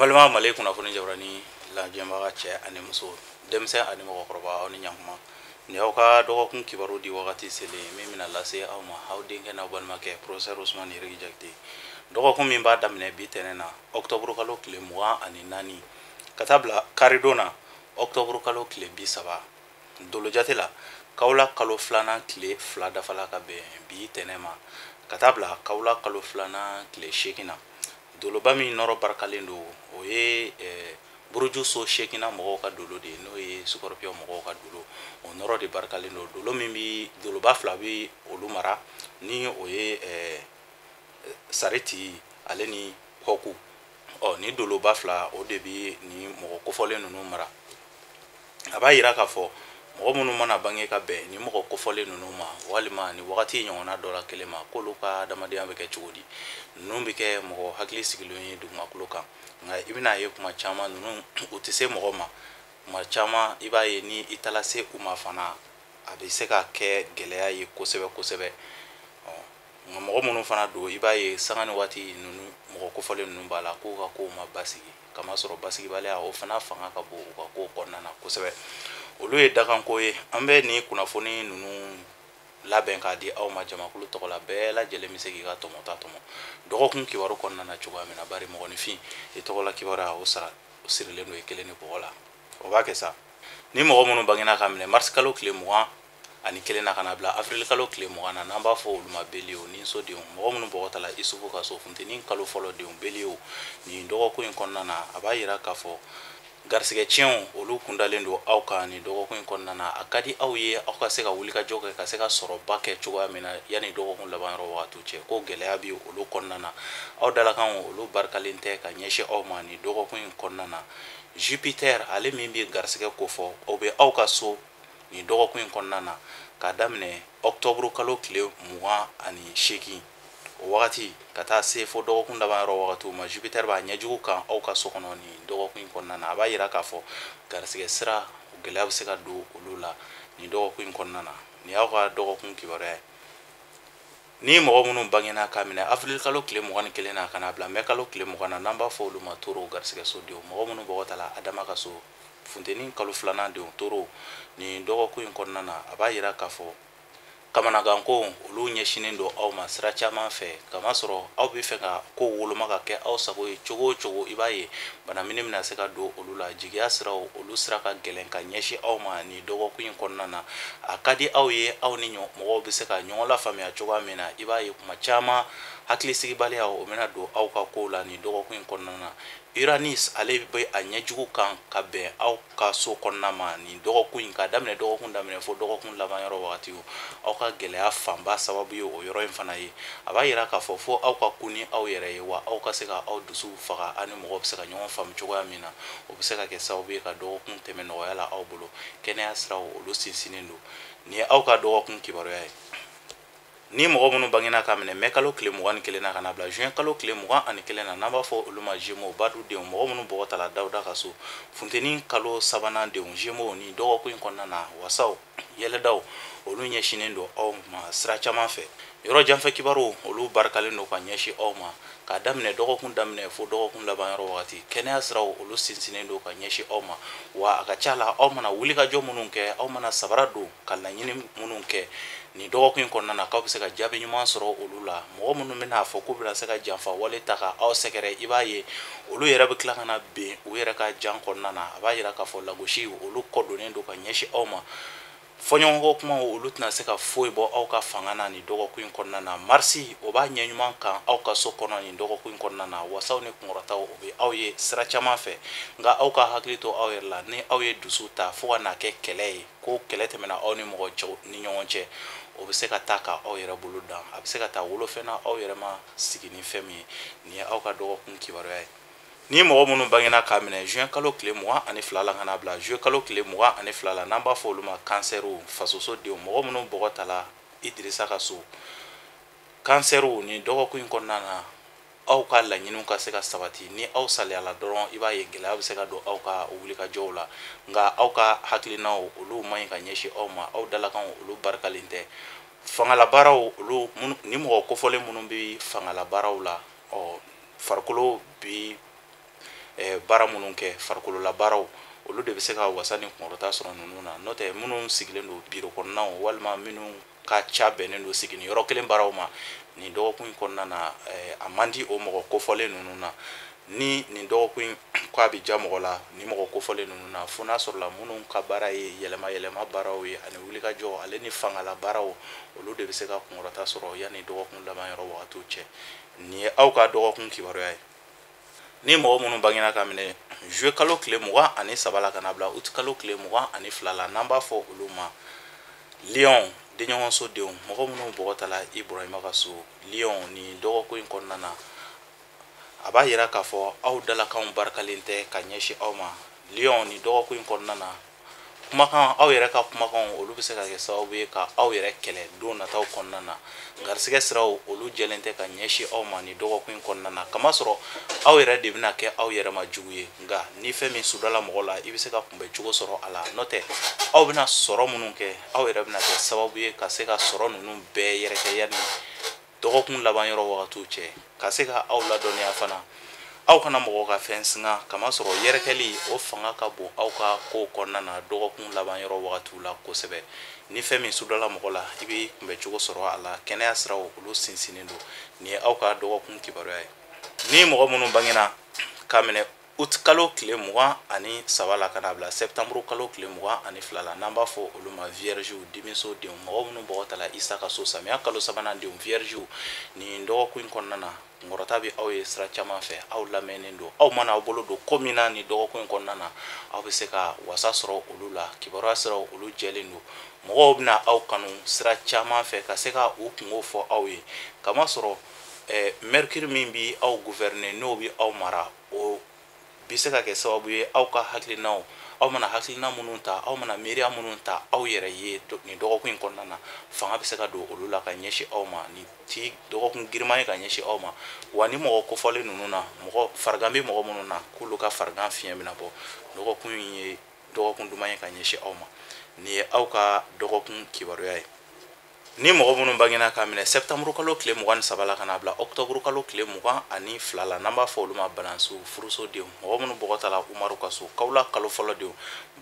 Balma male kunnafoni jabarani la jɛnbaga cɛ ani muso denmisɛn ani mɔgɔkɔrɔba aw ni ɲankuma ni aw ka dɔgɔkun kibaru di wagati selen min bɛna lase aw ma aw denkɛ n'aw balimakɛ professeur Usumani Yɛrɛgi Jakite dɔgɔkun min b'a daminɛ bi tɛnɛn na octobre kalo tile 24 ka taa bila karidon na octobre kalo tile 30 dolo jate la kawla kalo filanan tile 2 dafala ka bɛn bi tɛnɛn ma ka taa bila kawla kalo filanan tile 8 na doloba min nɔrɔ barakalen don o ye buruju so 8 na mɔgɔw ka dolo de n'o ye Scorpion mɔgɔw ka dolo o nɔrɔ de barakalen don dolo min bi doloba fila bi olu mara ni o ye Sareti ale ni Kɔku ni doloba fila o de bi ni mɔgɔ kofɔlen ninnu mara a b'a yira k'a fɔ mɔgɔ minnu mana bange ka bɛn ni mɔgɔ kofɔlen ninnu ma walima ni wagati ɲɔgɔnna dɔ la kelen ma k'olu ka adamadenya bɛ kɛ cogo di ninnu bɛ kɛ mɔgɔ hakili sigilen ye dugumakolo kan nka i bɛna ye kuma caman ninnu u tɛ se mɔgɔ ma kuma caman i b'a ye ni i taara se u ma fana a bɛ se ka kɛ gɛlɛya ye kosɛbɛ kosɛbɛ nka mɔgɔ minnu fana don i b'a ye sanga ni waati ninnu mɔgɔ kofɔlen ninnu b'a la k'u ka kow ma basigi kamasɔrɔ basigibaliya o fana fanga ka bon u ka kow kɔnɔna na kosɛbɛ olu ye dakanko ye an bɛ ni kunnafoni ninnu labɛn k'a di aw ma jamakulu tɔgɔ la bɛɛ lajɛlen bɛ se k'i ka tɔmɔ ta tɔmɔ dɔgɔkun kibaru kɔnɔna na cogoya min na bari mɔgɔninfin i tɔgɔ la kibaruya o sirilen don i kelen ni bɔgɔ la o b'a kɛ sa ni mɔgɔ minnu bangena ka minɛ mars kalo tile 21 na ka na bila avril kalo tile 20 na n'an b'a fɔ olu ma beliw ni sodenw mɔgɔ minnu bɔgɔta la isufu ka so funteni kalo fɔlɔ denw beliw nin dɔgɔkun in kɔnɔna na a b'a yira k'a fɔ garisɛgɛ tiɲɛw olu kundalen don aw kan nin dɔgɔkun in kɔnɔna na a ka di aw ye aw ka se ka wulikajɔ kɛ ka se ka sɔrɔba kɛ cogoya min na yanni dɔgɔkun laban yɔrɔ wagatiw cɛ ko gɛlɛya bɛ olu kɔnɔna na aw dalakan olu barikalen tɛ ka ɲɛsin aw ma nin dɔgɔkun in kɔnɔna na Jupiter ale min bɛ garisɛgɛ kofɔ o bɛ aw ka so nin dɔgɔkun in kɔnɔna na k'a daminɛ octobre kalo tile 28 o wagati ka taa se fo dɔgɔkun laban yɔrɔ wagatiw ma Jupiter b'a ɲɛjugu kan aw ka so kɔnɔ nin dɔgɔkun in kɔnɔna na a b'a yira k'a fɔ garisɛgɛ sira gɛlɛya bɛ se ka don olu la nin dɔgɔkun in kɔnɔna na nin y'aw ka dɔgɔkun kibaruya ye ni mɔgɔ minnu bangena ka minɛ avril kalo tile 21 na ka na bila mai kalo tile 20 na n'an b'a fɔ olu ma toro garisɛgɛ sodenw mɔgɔ minnu bɔgɔta la adama ka so funteni kalo filanan denw toro nin dɔgɔkun in kɔnɔna na a b'a yira k'a fɔ kamanaganko olu ɲɛsinen don aw ma sira caman fɛ kamasɔrɔ aw bɛ fɛ ka ko woloma ka kɛ aw sago ye cogo o cogo i b'a ye banamini bɛna se ka don olu la jigiya siraw olu sira ka gɛlɛn ka ɲɛsin aw ma nin dɔgɔkun in kɔnɔna na a ka di aw ye aw ni mɔgɔw bɛ se ka ɲɔgɔn lafaamuya cogoya min na i b'a ye kuma caman hakilisigibaliya o bɛna don aw ka kow la nin dɔgɔkun in kɔnɔna na Uranus ale bɛ a ɲɛjugu kan ka bɛn aw ka so kɔnɔna ma nin dɔgɔkun in ka daminɛ dɔgɔkun daminɛ fo dɔgɔkun laban yɔrɔ wagati aw ka gɛlɛya fanba sababu ye o yɔrɔ in fana ye a b'a yira k'a fɔ fo aw ka kun ni aw yɛrɛ ye wa aw ka se ka aw dusu faga ani mɔgɔw bɛ se ka ɲɔgɔn faamu cogoya min na o bɛ se ka kɛ sababu ye ka dɔgɔkun tɛmɛ nɔgɔya la aw bolo kɛnɛya siraw olu sinsinnen don nin ye aw ka dɔgɔkun kibaruya ye ni mɔgɔ minnu bangena ka minɛ mai kalo tile 21 na ka na bila juin kalo tile 21 na n'an b'a fɔ olu ma Gémeaux badudenw mɔgɔ minnu bɔgɔta la Dawuda ka so funteni kalo sabanan denw Gémeaux ni dɔgɔkun in kɔnɔna na wasaw yɛlɛdaw olu ɲɛsinen don aw ma sira caman fɛ yɔrɔ janfɛ kibaru olu barikalen don ka ɲɛsin aw ma k'a daminɛ dɔgɔkun daminɛ fo dɔgɔkun laban yɔrɔ wagati kɛnɛya siraw olu sinsinnen don ka ɲɛsin aw ma wa a ka ca la aw mana wulikajɔ minnu kɛ aw mana sabara don ka laɲini minnu kɛ nin dɔgɔkun in kɔnɔna na k'aw bɛ se ka jaabi ɲuman sɔrɔ olu la mɔgɔ minnu bɛna fɔ k'u bɛna se ka janfa wale ta ka aw sɛgɛrɛ i b'a ye olu yɛrɛ bɛ tila ka na ben u yɛrɛ ka jan kɔnɔna na a b'a yira k'a fɔ lagosi olu kɔdonnen don ka ɲɛsin aw ma fɔɲɔgɔnkɔ kumaw olu tɛna se ka foyi bɔ aw ka fanga na nin dɔgɔkun in kɔnɔna na marisi o b'a ɲɛ ɲuman kan aw ka so kɔnɔ nin dɔgɔkun in kɔnɔna na wasaw ni kunkɔrɔtaw o bɛ aw ye sira caman fɛ nka aw ka hakili to aw yɛrɛ la ni aw ye dusu ta fo ka n'a kɛ kɛlɛ ye ko kɛlɛ tɛmɛna aw ni mɔgɔ cɛw ni ɲɔgɔn cɛ o bɛ se ka taa ka aw yɛrɛ bolo dan a bɛ se ka taa wolofɛn na aw yɛrɛ ma sigi ni fɛn min ye nin ye aw ka dɔgɔkun kibaruya ye ni mɔgɔ minnu bangena k'a minɛ juin kalo tile 22 la ka na bila juillet kalo tile 22 la n'an b'a fɔ olu ma kansɛriw fasosodenw mɔgɔ minnu bɔgɔta la Idirisa ka so kansɛriw nin dɔgɔkun in kɔnɔna na aw ka laɲiniw ka se ka sabati ni aw saliyala dɔrɔn i b'a ye gɛlɛya bɛ se ka don aw ka wulikajɔw la nka aw ka hakilinaw olu man ɲi ka ɲɛsin aw ma aw dalakan olu barikalen tɛ fangalabaaraw olu ni mɔgɔ kofɔlen minnu bɛ fangalabaaraw la farikolo bi baara minnu kɛ farikolola baaraw olu de bɛ se ka wasa ni kunkɔrɔta sɔrɔ ninnu na n'o tɛ minnu sigilen don biro kɔnɔnaw walima minnu ka ca bɛnnen don sigini yɔrɔ kelen baaraw ma nin dɔgɔkun in kɔnɔna na a man di o mɔgɔ kofɔlen ninnu na ni nin dɔgɔkun ko a bɛ ja mɔgɔ la ni mɔgɔ kofɔlen ninnu na fo n'a sɔrɔla minnu ka baara ye yɛlɛma baaraw ye ani wulikajɔ ale ni fangala baaraw olu de bɛ se ka kunkɔrɔta sɔrɔ yanni dɔgɔkun laban yɔrɔ wagatiw cɛ nin ye aw ka dɔgɔkun kibaruya ye ni mɔgɔ minnu bangena ka minɛ juwe kalo tile 23 la ka na bila uti kalo tile 22 la n'an b'a fɔ olu ma Lion denɲɔgɔnso denw mɔgɔ minnu bɔgɔtala Ibrahima ka so Lion ni dɔgɔkun in kɔnɔna na a b'a yira k'a fɔ aw dalakanw barikalen tɛ ka ɲɛsin aw ma Lion ni dɔgɔkun in kɔnɔna na kumakan aw yɛrɛ ka kumakan olu bɛ se ka kɛ sababu ye ka aw yɛrɛ kɛlɛ don nataw kɔnɔna na garisɛgɛ siraw olu jɛlen tɛ ka ɲɛsin aw ma ni dɔgɔkun in kɔnɔna na kamasɔrɔ aw yɛrɛ de bɛna kɛ aw yɛrɛ ma jugu ye nka ni fɛn min sudala mɔgɔ la i bɛ se ka kunbɛ cogo sɔrɔ a la n'o tɛ aw bɛna sɔrɔ minnu kɛ aw yɛrɛ bɛna kɛ sababu ye ka se ka sɔrɔ ninnu bɛɛ yɛrɛkɛ yanni dɔgɔkun laban yɔrɔ wagatiw cɛ ka se ka aw ladɔnniya fana aw kana mɔgɔ ka fɛn singa kamasɔrɔ yɛrɛkɛli o fanga ka bon aw ka kow kɔnɔna na dɔgɔkun laban yɔrɔ wagatiw la kosɛbɛ ni fɛn min sudala mɔgɔ la i bɛ kunbɛ cogo sɔrɔ a la kɛnɛya siraw olu sinsinnen don nin ye aw ka dɔgɔkun kibaruya ye ni mɔgɔ minnu bangena ka minɛ uti kalo tile 23 la ka na bila septembre kalo tile 22 la n'an b'a fɔ olu ma viergew dimiso denw mɔgɔ minnu bɔgɔtala isa ka so samiya kalo sabanan denw viergew nin dɔgɔkun in kɔnɔna na kunkɔrɔta bɛ aw ye sira caman fɛ aw lamɛnnen don aw mana aw bolo don ko min na nin dɔgɔkun in kɔnɔna na aw bɛ se ka wasa sɔrɔ olu la kibaruya siraw olu jɛlen don mɔgɔw bɛna aw kanu sira caman fɛ ka se ka u kungo fɔ aw ye kamasɔrɔ mercure min bi aw gouverner n'o bi aw mara o bi se ka kɛ sababu ye aw ka hakilinaw aw mana hakilina minnu ta aw mana miiriya minnu ta aw yɛrɛ ye nin dɔgɔkun in kɔnɔna na fanga bɛ se ka don olu la ka ɲɛsin aw ma nin ti dɔgɔkun giriman ye ka ɲɛsin aw ma wa ni mɔgɔ kofɔlen ninnu na mɔgɔ farigan bɛ mɔgɔ minnu na k'olu ka farigan fiɲɛ bɛna bɔ dɔgɔkun in ye dɔgɔkun duman ye ka ɲɛsin aw ma nin ye aw ka dɔgɔkun kibaruya ye ni mɔgɔ minnu bangena ka minɛ septembre kalo tile 23 la ka na bila octobre kalo tile 22 la n'an b'a fɔ olu ma balanso furuso denw mɔgɔ minnu bɔgɔtala umaru ka so kawla kalo fɔlɔ denw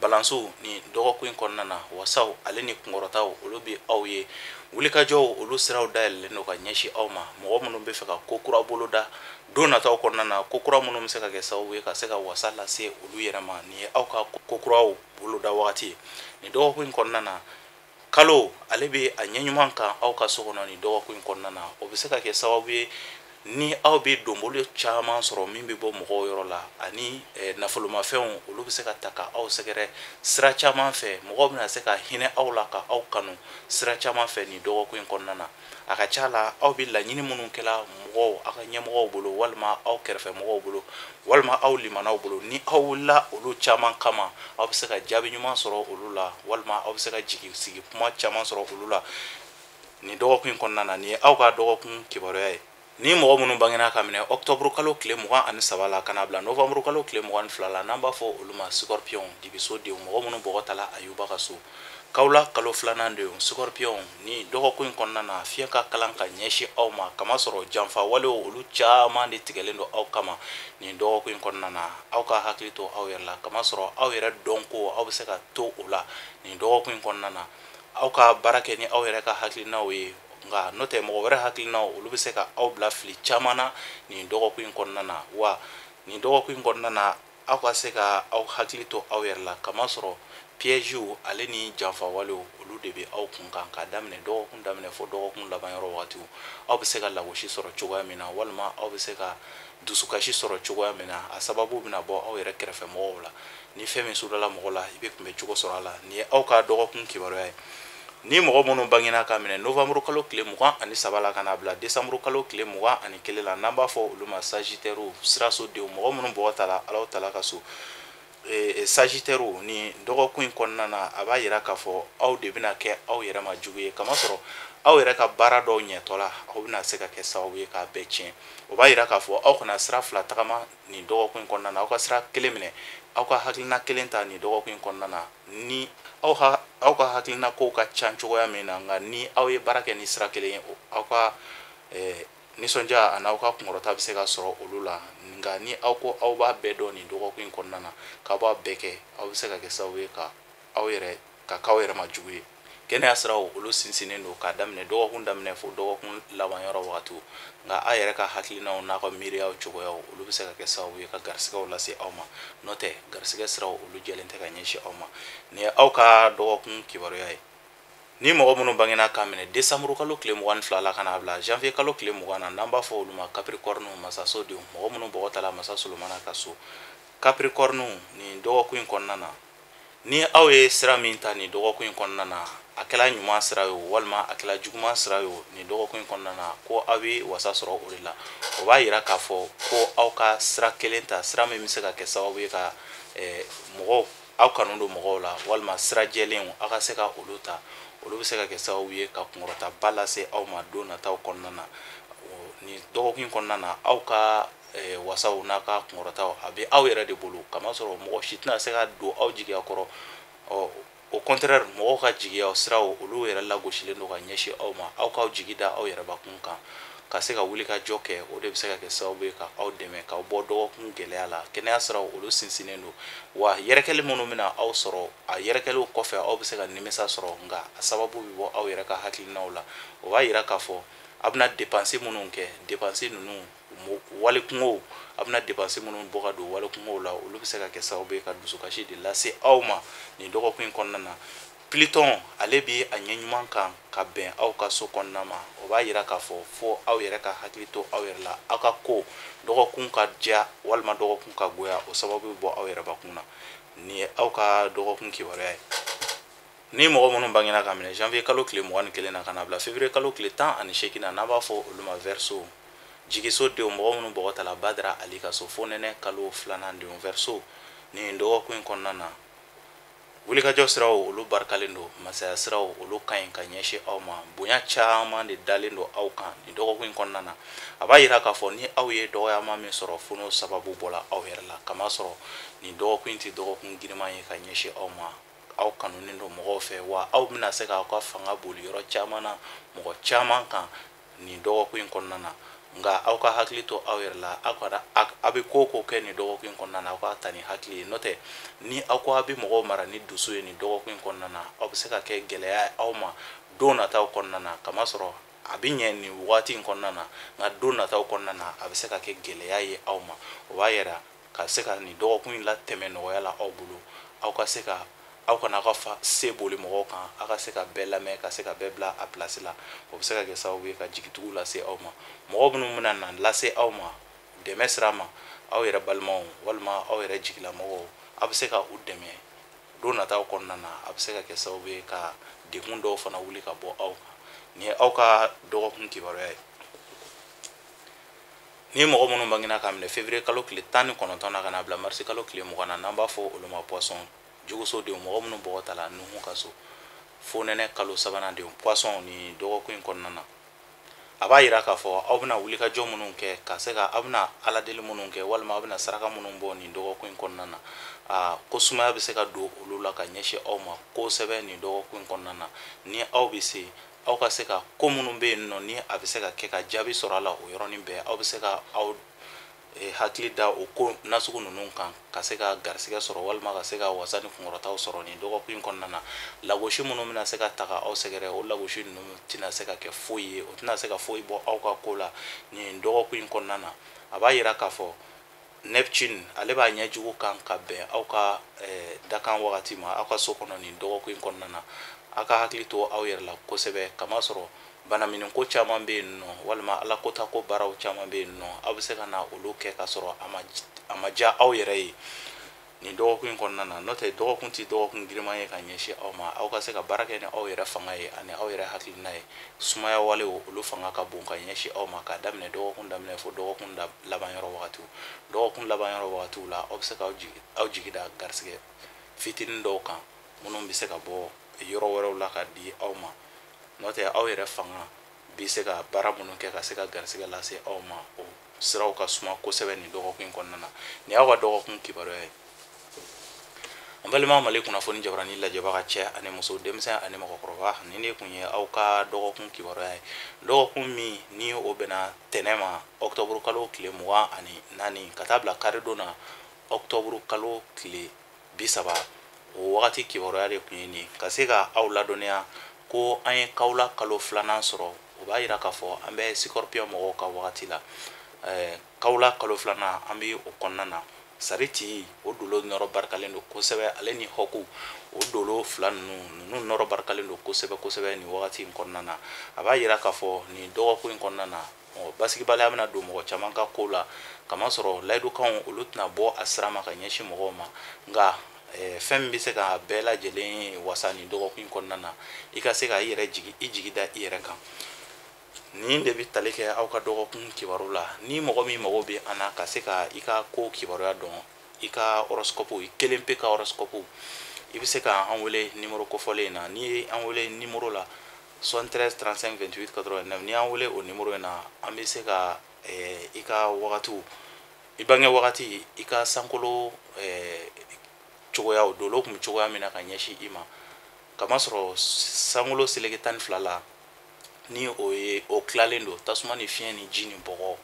balanso ni dɔgɔkun in kɔnɔna na wasaw ale ni kunkɔrɔtaw olu bɛ aw ye wulikajɔw olu siraw dayɛlɛlen don ka ɲɛsin aw ma mɔgɔ minnu bɛ fɛ ka ko kura boloda don nataw kɔnɔna na ko kura minnu bɛ se ka kɛ sababu ye ka se ka wasa lase olu yɛrɛ ma nin ye aw ka ko kuraw boloda wagati ye nin dɔgɔkun in kɔnɔna na kalo ale bɛ a ɲɛɲuman kan aw ka so kɔnɔ nin dɔgɔkun in kɔnɔna na o bɛ se ka kɛ sababu ye ni aw bɛ donbolo caman sɔrɔ min bɛ bɔ mɔgɔw yɔrɔ la ani nafolomafɛnw olu bɛ se ka ta ka aw sɛgɛrɛ sira caman fɛ mɔgɔw bɛna se ka hinɛ aw la ka aw kanu sira caman fɛ nin dɔgɔkun in kɔnɔna na a ka ca la aw bɛ laɲini minnu kɛla mɔgɔw aw ka ɲɛmɔgɔw bolo walima aw kɛrɛfɛ mɔgɔw bolo walima aw limanaw bolo ni aw wulila olu caman kama aw bɛ se ka jaabi ɲuman sɔrɔ olu la walima aw bɛ se ka jigi sigi kuma caman sɔrɔ olu la nin dɔgɔkun in kɔnɔna na nin ye aw ka dɔgɔkun kibaruya ye ni mɔgɔ minnu bangena ka minɛ octobre kalo tile 23 la ka na bila novembre kalo tile 22 la n'an b'a fɔ olu ma scorpion dibiso denw mɔgɔ minnu bɔgɔtala ayuba ka so kawla kalo filanan denw scorpion ni dɔgɔkun in kɔnɔna na fiɲɛ ka kalan ka ɲɛsin aw ma kamasɔrɔ janfa walew olu caman de tigɛlen don aw kama nin dɔgɔkun in kɔnɔna na aw ka hakili to aw yɛrɛ la kamasɔrɔ aw yɛrɛ dɔnko aw bɛ se ka to o la nin dɔgɔkun in kɔnɔna na aw ka baara kɛ ni aw yɛrɛ ka hakilinaw ye nka n'o tɛ mɔgɔ wɛrɛ hakilinaw olu bɛ se ka aw bila fili caman na nin dɔgɔkun in kɔnɔna na wa nin dɔgɔkun in kɔnɔna na aw ka se ka aw hakili to aw yɛrɛ la kamasɔrɔ pièges ale ni janfawalew olu de bɛ aw kun kan ka daminɛ dɔgɔkun daminɛ fo dɔgɔkun laban yɔrɔ wagatiw aw bɛ se ka lagosi sɔrɔ cogoya min na walima aw bɛ se ka dusukasi sɔrɔ cogoya min na a sababu bɛna bɔ aw yɛrɛ kɛrɛfɛ mɔgɔw la ni fɛn min sudala mɔgɔ la i bɛ kunbɛ cogo sɔrɔ a la nin ye aw ka dɔgɔkun kibaruya ye ni mɔgɔ minnu bangena ka minɛ novembre kalo tile 23 la ka na bila décembre kalo tile 21 la n'an b'a fɔ olu ma sagittaire siraso denw mɔgɔ minnu bɔgɔtala alaw tala ka so sagittaire ni dɔgɔkun in kɔnɔna na a b'a yira k'a fɔ aw de bɛna kɛ aw yɛrɛ ma jugu ye kamasɔrɔ aw yɛrɛ ka baara dɔw ɲɛtɔla aw bɛna se ka kɛ sababu ye k'a bɛɛ tiɲɛ o b'a yira k'a fɔ aw kana sira fila tagama nin dɔgɔkun in kɔnɔna na aw ka sira kelen minɛ aw ka hakilina kelen ta nin dɔgɔkun in kɔnɔna na ni aw ka hakilina kow ka ca cogoya min na nka ni aw ye baara kɛ ni sira kelen ye aw ka nisɔndiya ani aw ka kunkɔrɔta bɛ se ka sɔrɔ olu la nka ni aw ko aw b'a bɛɛ dɔn nin dɔgɔkun in kɔnɔna na k'aw b'a bɛɛ kɛ aw bɛ se ka kɛ sababu ye ka aw yɛrɛ ka k'aw yɛrɛ ma jugu ye. Kɛnɛya siraw olu sinsinnen don k'a daminɛ dɔgɔkun daminɛ fo dɔgɔkun laban yɔrɔ wagati, nka aw yɛrɛ ka hakilinaw n'a ka miiriyaw cogoyaw olu bɛ se ka kɛ sababu ye ka garisɛgɛw lase aw ma. N'o tɛ garisɛgɛ siraw olu jɛlen tɛ ka ɲɛsin aw ma. Nin ye aw ka dɔgɔkun kibaruya ye. Ni mɔgɔ minnu bangena k'a minɛ décembre kalo tile 22 la ka n'a bila janvier kalo tile 20 na n'an b'a fɔ olu ma capricorne masasodenw, mɔgɔ minnu bɔgɔ tala masa Solomana ka so. Capricorne nin dɔgɔkun in kɔnɔna na ni aw ye sira min ta nin dɔgɔkun in kɔnɔna na, a kɛla ɲuman sira ye walima a kɛla juguman sira ye nin dɔgɔkun in kɔnɔna na, ko aw bɛ wasa sɔrɔ o de la. O b'a yira k'a fɔ ko aw ka sira kelen ta, sira min bɛ se ka kɛ sababu ye ka mɔgɔw aw kanu don mɔgɔw la, walima sira jɛlenw aw ka se ka olu ta. Olu bɛ se ka kɛ sababu ye ka kunkɔrɔtaba lase aw ma don nataw kɔnɔna na. Nin dɔgɔkun kɔnɔna na aw ka wasaw n'a ka kunkɔrɔtaw a bɛ aw yɛrɛ de bolo, kamasɔrɔ mɔgɔ si tɛna se ka don aw jigiya kɔrɔ. Au contraire mɔgɔw ka jigiya siraw olu yɛrɛ lagosilen don ka ɲɛsin aw ma. Aw k'aw jigi da aw yɛrɛbakun kan ka se ka wuli ka jɔ kɛ, o de bɛ se ka kɛ sababu ye ka aw dɛmɛ k'aw bɔ dɔgɔkun gɛlɛya la. Kɛnɛya siraw olu sinsinnen don, wa yɛrɛkɛli minnu bɛna aw sɔrɔ a yɛrɛkɛliw kɔfɛ aw bɛ se ka nimisa sɔrɔ, nka a sababu bɛ bɔ aw yɛrɛ ka hakilinaw la. O b'a yira k'a fɔ aw bɛna dépense minnu kɛ, dépense ninnu wale kungow, aw bɛna dépense minnu bɔ ka don wale kungow la, olu bɛ se ka kɛ sababu ye ka dusukasi de lase aw ma nin dɔgɔkun in kɔnɔna na. Pluton ale bi a ɲɛ ɲuman kan ka bɛn aw ka so kɔnɔna ma. O b'a yira k'a fɔ fo aw yɛrɛ ka hakili to aw yɛrɛ la, aw ka ko dɔgɔkun ka diya walima dɔgɔkun ka goya, o sababu bɛ bɔ aw yɛrɛbakun na. Nin ye aw ka dɔgɔkun kibaruya ye. Ni mɔgɔ minnu bangena ka minɛ janvier kalo tile 21 na ka na bila février kalo tile 18 na n'an b'a fɔ olu ma Verseau, jigiso denw, mɔgɔ minnu bɔgɔ tala Badara Ali ka so fo nɛnɛ kalo 2nan denw Verseau, nin dɔgɔkun in kɔnɔna na wulikajɔ siraw olu barikalen don, masaya siraw olu ka ɲi ka ɲɛsin aw ma. Bonya caman de dalen don aw kan nin dɔgɔkun in kɔnɔna na. A b'a yira k'a fɔ ni aw ye dɔgɔyama min sɔrɔ fo n'o sababu bɔla aw yɛrɛ la, kamasɔrɔ nin dɔgɔkun in tɛ dɔgɔkun giriman ye ka ɲɛsin aw ma. Aw kanunen don mɔgɔw fɛ, wa aw bɛna se k'aw ka fanga boli yɔrɔ caman na mɔgɔ caman kan nin dɔgɔkun in kɔnɔna na. Nka aw ka hakili to aw yɛrɛ la, aw bɛ ko o ko kɛ nin dɔgɔkun in kɔnɔna na aw ka ta ni hakili ye. N'o tɛ ni aw ko aw bɛ mɔgɔw mara ni dusu ye nin dɔgɔkun in kɔnɔna na, aw bɛ se ka kɛ gɛlɛya ye aw ma don nataw kɔnɔna na, kamasɔrɔ a bɛ ɲɛ nin waati in kɔnɔna na, nka don nataw kɔnɔna na a bɛ se ka kɛ gɛlɛya ye aw ma. O b'a yira ka se ka nin dɔgɔkun in latɛmɛ nɔgɔya la aw bolo. Aw ka se ka aw kana aw ka se boli mɔgɔw kan, aw ka se ka bɛɛ lamɛn, ka se ka bɛɛ bila a place la. O bɛ se ka kɛ sababu ye ka jigitugu lase aw ma. Mɔgɔ minnu bɛna na lase aw ma dɛmɛ sira ma, aw yɛrɛ balimaw walima aw yɛrɛ jigilamɔgɔw, aw bɛ se ka u dɛmɛ don nataw kɔnɔna na. A bɛ se ka kɛ sababu ye ka degun dɔw fana wuli ka bɔ aw kan. Nin ye aw ka dɔgɔkun kibaruya ye. Ni mɔgɔ minnu bangena ka minɛ février kalo tile 19 na ka na bila mars kalo tile 20 na n'an b'a fɔ olu ma Poisson, juguso denw, mɔgɔ minnu bɔgɔ tala Nuhu ka so fo nɛnɛ kalo 3nan denw Poisson nin dɔgɔkun in kɔnɔna na. A b'a yira k'a fɔ aw bɛna wulikajɔ minnu kɛ, ka se ka aw bɛna aladeli minnu kɛ, walima aw bɛna saraka minnu bɔ nin dɔgɔkun in kɔnɔna na. Ko sumaya bɛ se ka don olu la ka ɲɛsin aw ma kosɛbɛ nin dɔgɔkun in kɔnɔna na. Ni aw bɛ se aw ka se ka ko minnu bɛ yen nɔ ni a bɛ se ka kɛ ka jaabi sɔrɔ a la o yɔrɔnin bɛɛ, aw bɛ se ka aw hakili da o ko nasugu ninnu kan ka se ka garisɛgɛ sɔrɔ, walima ka se ka wasa ni kunkɔrɔtaw sɔrɔ nin dɔgɔkun in kɔnɔna na. Lagosi minnu bɛna se ka ta ka aw sɛgɛrɛ, o lagosi ninnu tɛna se ka kɛ foyi ye, o tɛna se ka foyi bɔ aw ka ko la nin dɔgɔkun in kɔnɔna na. A b'a yira k'a fɔ Neptune ale b'a ɲɛjugu kan ka bɛn aw ka dakan wagati ma aw ka so kɔnɔ nin dɔgɔkun in kɔnɔna na. Aw ka hakili to aw yɛrɛ la kosɛbɛ, kamasɔrɔ banaminɛ ko caman bɛ yen nɔ, walima ala kota ko baaraw caman bɛ yen nɔ, aw bɛ se ka na olu kɛ ka sɔrɔ a ma diya aw yɛrɛ ye nin dɔgɔkun in kɔnɔna na. N'o tɛ dɔgɔkun tɛ dɔgɔkun giriman ye ka ɲɛsin aw ma. Aw ka se ka baara kɛ ni aw yɛrɛ fanga ye ani aw yɛrɛ hakilina ye. Sumaya walew olu fanga ka bon ka ɲɛsin aw ma, k'a daminɛ dɔgɔkun daminɛ fo dɔgɔkun laban yɔrɔ wagatiw. Dɔgɔkun laban yɔrɔ wagatiw la aw bɛ se ka aw jigi da garisɛgɛ fitinin dɔw kan minnu bɛ se ka bɔ yɔrɔ wɛrɛw la ka di aw ma. N'o tɛ aw yɛrɛ fanga bɛ se ka baara minnu kɛ ka se ka garisɛgɛ lase aw ma, o siraw ka suma kosɛbɛ nin dɔgɔkun in kɔnɔna na. Nin y'aw ka dɔgɔkun kibaruya ye. An balima male kunnafoni jabarani lajɛbaga cɛ ani muso denmisɛn ani mɔgɔkɔrɔba ni ne kun ye aw ka dɔgɔkun kibaruya ye dɔgɔkun min ni o bɛna tɛnɛ ma ɔktɔburu kalo tile 24 ka taa bila karidon na ɔktɔburu kalo tile 30 o wagati kibaruya de kun ye nin ka se ka aw ladɔnniya ko an ye kawla kalo 2nan sɔrɔ o b'a yira k'a fɔ an bɛ Scorpion mɔgɔw ka wagati la kawla kalo 2nan an bɛ o kɔnɔna na sariti o dolo nɔrɔ barikalen don kosɛbɛ ale ni hɔku o dolo fila ninnu nɔrɔ barikalen don kosɛbɛ kosɛbɛ nin wagati in kɔnɔna na a b'a yira k'a fɔ nin dɔgɔkun in kɔnɔna na basigibaliya bɛna don mɔgɔ caman ka ko la kamasɔrɔ layidukanw olu tɛna bɔ a sira ma ka ɲɛsin mɔgɔw ma nka fɛn min bɛ se ka bɛɛ lajɛlen wasa nin dɔgɔkun in kɔnɔna na i ka se ka i jigi da i yɛrɛ kan nin de bɛ tali kɛ aw ka dɔgɔkun kibaru la ni mɔgɔ min mago bɛ an na ka se ka i ka ko kibaruya dɔn i ka horoscope i kelen pe ka horoscope i bɛ se ka an wele nimero kofɔlen in na n'i ye an wele nimero la 73 35 28 89 ni y'an wele o nimero in na an bɛ se ka i ka wagatiw i bange wagati i ka sankolo cogoyaw dolo kun bɛ cogoya min na ka ɲɛsin i ma kamasɔrɔ sankolo seleke 12 la ni o ye o tilalen don tasuma ni fiɲɛ ni ji ni bɔgɔ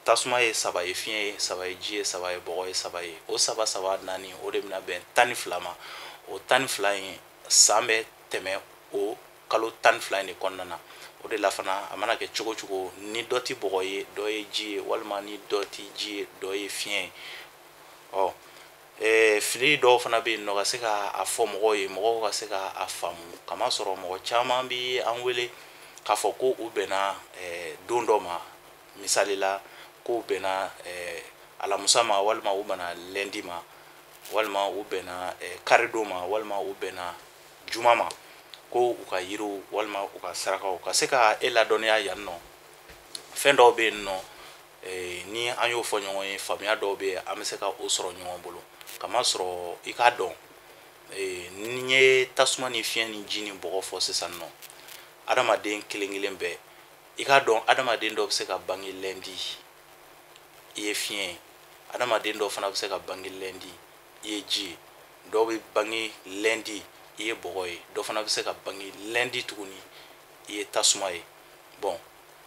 tasuma ye 3 ye fiɲɛ ye 3 ye ji ye 3 ye bɔgɔ ye 3 ye o 3 naani o de bɛna bɛn 12 ma o 12 in san bɛ tɛmɛ o kalo 12 in de kɔnɔna na o de la fana a mana kɛ cogo cogo ni dɔ ti bɔgɔ ye dɔ ye ji ye walima ni dɔ ti ji ye dɔ ye fiɲɛ ye fili dɔw fana bɛ yen nɔ ka se ka a fɔ mɔgɔw ye mɔgɔw ka se ka a faamu kamasɔrɔ mɔgɔ caman bɛ an wele k'a fɔ ko u bɛnna don dɔ ma misali la ko u bɛnna alamusa ma walima u bɛnna lɛndi ma walima u bɛnna karidon ma walima u bɛnna juma ma ko u ka yiriw walima u ka sarakaw ka se ka e ladɔnniya yan nɔ fɛn dɔw bɛ yen nɔ ni an y'o fɔ ɲɔgɔn ye faamuya dɔw bɛ yen an bɛ se ka o sɔrɔ ɲɔgɔn bolo kamasɔrɔ i k'a dɔn ni ye tasuma ni fiɲɛ ni ji ni bɔgɔ fɔ sisan nɔ adamaden kelen kelen bɛɛ i k'a dɔn adamaden dɔ bɛ se ka bange lɛndi i ye fiɲɛ ye adamaden dɔ fana bɛ se ka bange lɛndi i ye ji ye dɔw bɛ bange lɛndi i ye bɔgɔ ye dɔ fana bɛ se ka bange lɛndi tuguni i ye tasuma ye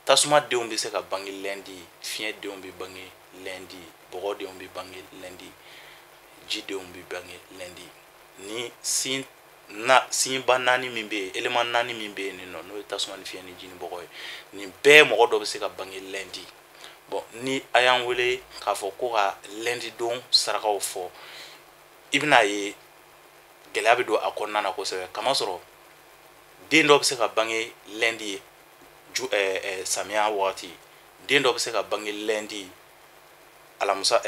tasuma denw bɛ se ka bange lɛndi fiɲɛ denw bɛ bange lɛndi bɔgɔ denw bɛ bange lɛndi ji denw bɛ bange lɛndi ni sinba naani min bɛ yen élément naani min bɛ yen n'o ye tasuma ni fiɲɛ ni ji ni bɔgɔ ye nin bɛɛ mɔgɔ dɔ bɛ se ka bange lɛndi ni a y'an wele k'a fɔ ko ka lɛndi don sarakaw fɔ i bɛna ye gɛlɛya bɛ don a kɔnɔna na kosɛbɛ kamasɔrɔ den dɔ bɛ se ka bange lɛndi samiya wagati den dɔ bɛ se ka bange lɛndi alamusa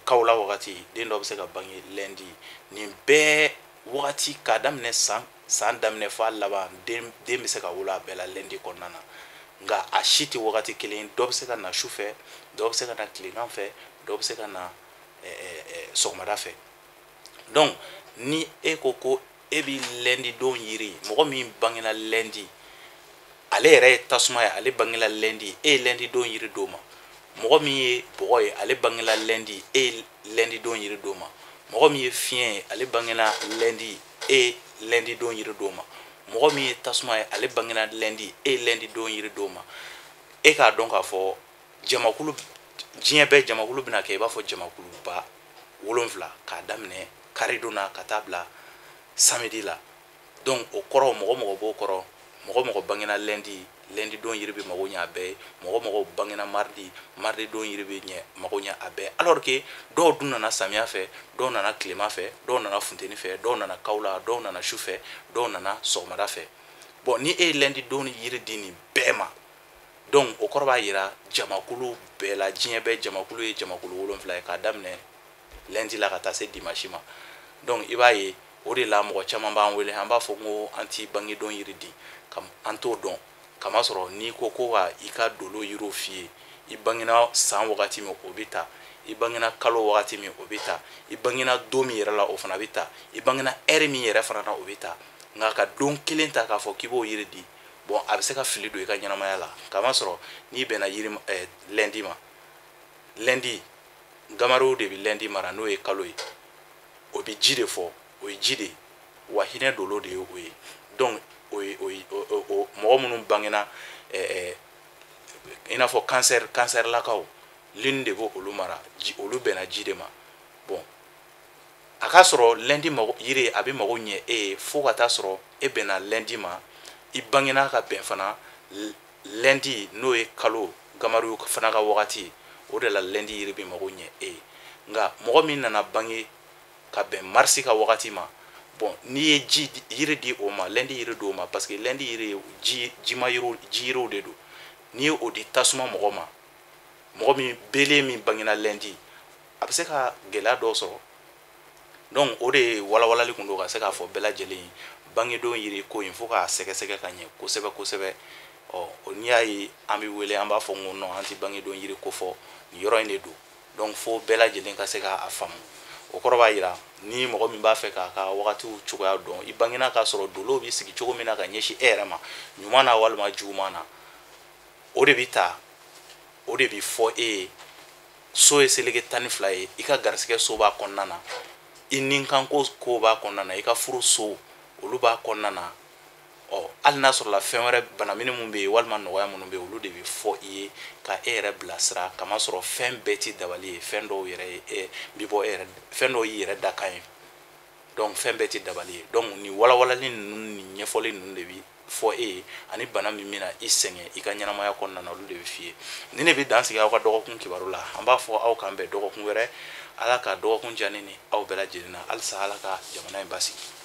kawla wagati den dɔ bɛ se ka bange lɛndi nin bɛɛ wagati k'a daminɛ san daminɛ f'a laban den bɛ se ka wolo a bɛɛ la lɛndi kɔnɔna na nka a si tɛ wagati kelen dɔ bɛ se ka na su fɛ dɔ bɛ se ka na tilegan fɛ dɔ bɛ se ka na sɔgɔmada fɛ ni e ko e bɛ lɛndi don yiri mɔgɔ min bangena lɛndi ale yɛrɛ ye tasuma ye ale bangela lɛndi e ye lɛndi don yiri d'o ma mɔgɔ min ye bɔgɔ ye ale bangela lɛndi e ye lɛndi don yiri d'o ma mɔgɔ min ye fiɲɛ ye ale bangena lɛndi e ye lɛndi don yiri d'o ma mɔgɔ min ye tasuma ye ale bangena lɛndi e ye lɛndi don yiri d'o ma e k'a dɔn k'a fɔ jamakulu diɲɛ bɛɛ jamakulu bɛna kɛ i b'a fɔ jamakuluba 7 k'a daminɛ karidon na ka taa bila samedi la o kɔrɔ mɔgɔ b'o kɔrɔ mɔgɔ bangena lɛndi don yiri bɛ mago ɲɛ a bɛɛ ye mɔgɔ bangena mardi don yiri bɛ mago ɲɛ a bɛɛ alors que dɔw dun nana samiya fɛ dɔw nana tilema fɛ dɔw nana funteni fɛ dɔw nana kawla dɔw nana su fɛ dɔw nana sɔgɔmada fɛ ni e ye lɛndi don yiri di nin bɛɛ ma o kɔrɔ b'a yira jamakulu bɛɛ la diɲɛ bɛɛ jamakulu ye jamakulu 7 ye k'a daminɛ lɛndi la ka taa se dimanche ma i b'a ye o de la mɔgɔ caman b'an wele an b'a fɔ ko an ti bange don yiri di an t'o dɔn kamasɔrɔ n'i ko ka i ka dolo yiriw f'i ye i bangena san wagati min o bɛ ta i bangena kalo wagati min o bɛ ta i bangena don min yɛrɛ la o fana bɛ ta i bangena heure min yɛrɛ fana na o bɛ ta nka ka don kelen ta k'a fɔ k'i b'o yiri di a bɛ se ka fili don i ka ɲɛnamaya la kamasɔrɔ n'i bɛnna lɛndi ma lɛndi gamarew de bɛ lɛndi mara n'o ye kalo ye o bi ji de fɔ o ye ji de ye wa hinɛ dolo de ye o ye donc o mɔgɔ minnu bangena i n'a fɔ cancer lakaw lini de b'o olu mara olu bɛnna ji de ma bon a k'a sɔrɔ lundi yiri a bɛ mago ɲɛ e ye fo ka taa sɔrɔ e bɛnna lundi ma i bangena ka bɛn fana lundi n'o ye kalo gamariw fana ka wagati ye o de la lundi yiri bɛ mago ɲɛ e ye nka mɔgɔ min nana bange ka bɛn marisi ka wagati ma bon n'i ye yiri di o ma lundi yiri di o ma parce que lundi yiri ji yiriw de don n'i ye o di tasuma mɔgɔ ma mɔgɔ min bele min bangena lundi a bɛ se ka gɛlɛya dɔw sɔrɔ donc o de ye walawalali kun don ka se k'a fɔ bɛɛ lajɛlen bangedon yiri ko in fo k'a sɛgɛsɛgɛ ka ɲɛ kosɛbɛ kosɛbɛ n'i y'a ye an bɛ wele an b'a fɔ n ko non an tɛ bangedon yiri ko fɔ nin yɔrɔ in de don donc fo bɛɛ lajɛlen ka se k'a faamu o kɔrɔ b'a jira ni mɔgɔ min b'a fɛ k'a ka wagatiw cogoya dɔn i bangena k'a sɔrɔ dolow bɛ sigi cogo min na ka ɲɛsin e yɛrɛ ma ɲuman na walima juguman na o de bɛ ta o de bɛ fɔ e ye so ye seleke 12 ye i ka garisigɛ so b'a kɔnɔna na i ninkanko ko b'a kɔnɔna na i ka furu so olu b'a kɔnɔna na hali n'a sɔrɔla fɛn wɛrɛ banamini min bɛ yen walima nɔgɔya minnu bɛ yen olu de bɛ fɔ i ye ka e yɛrɛ bilasira kama sɔrɔ fɛn bɛɛ tɛ dabali ye fɛn dɔw yɛrɛ bɛ bɔ e yɛrɛ fɛn dɔw y'i yɛrɛ da kan ye donc fɛn bɛɛ tɛ dabali ye donc nin walawalali ninnu ni ɲɛfɔli ninnu de bɛ fɔ e ye ani bana min bɛna i sɛgɛn i ka ɲɛnamaya kɔnɔna na olu de bɛ f'i ye ni ne bɛ dan sigi aw ka dɔgɔkun kibaru la an b'a fɔ aw k'an bɛn dɔgɔkun wɛrɛ ala ka dɔgɔkun diya ne ni aw bɛɛ lajɛlen na halisa ala ka jamana in basigi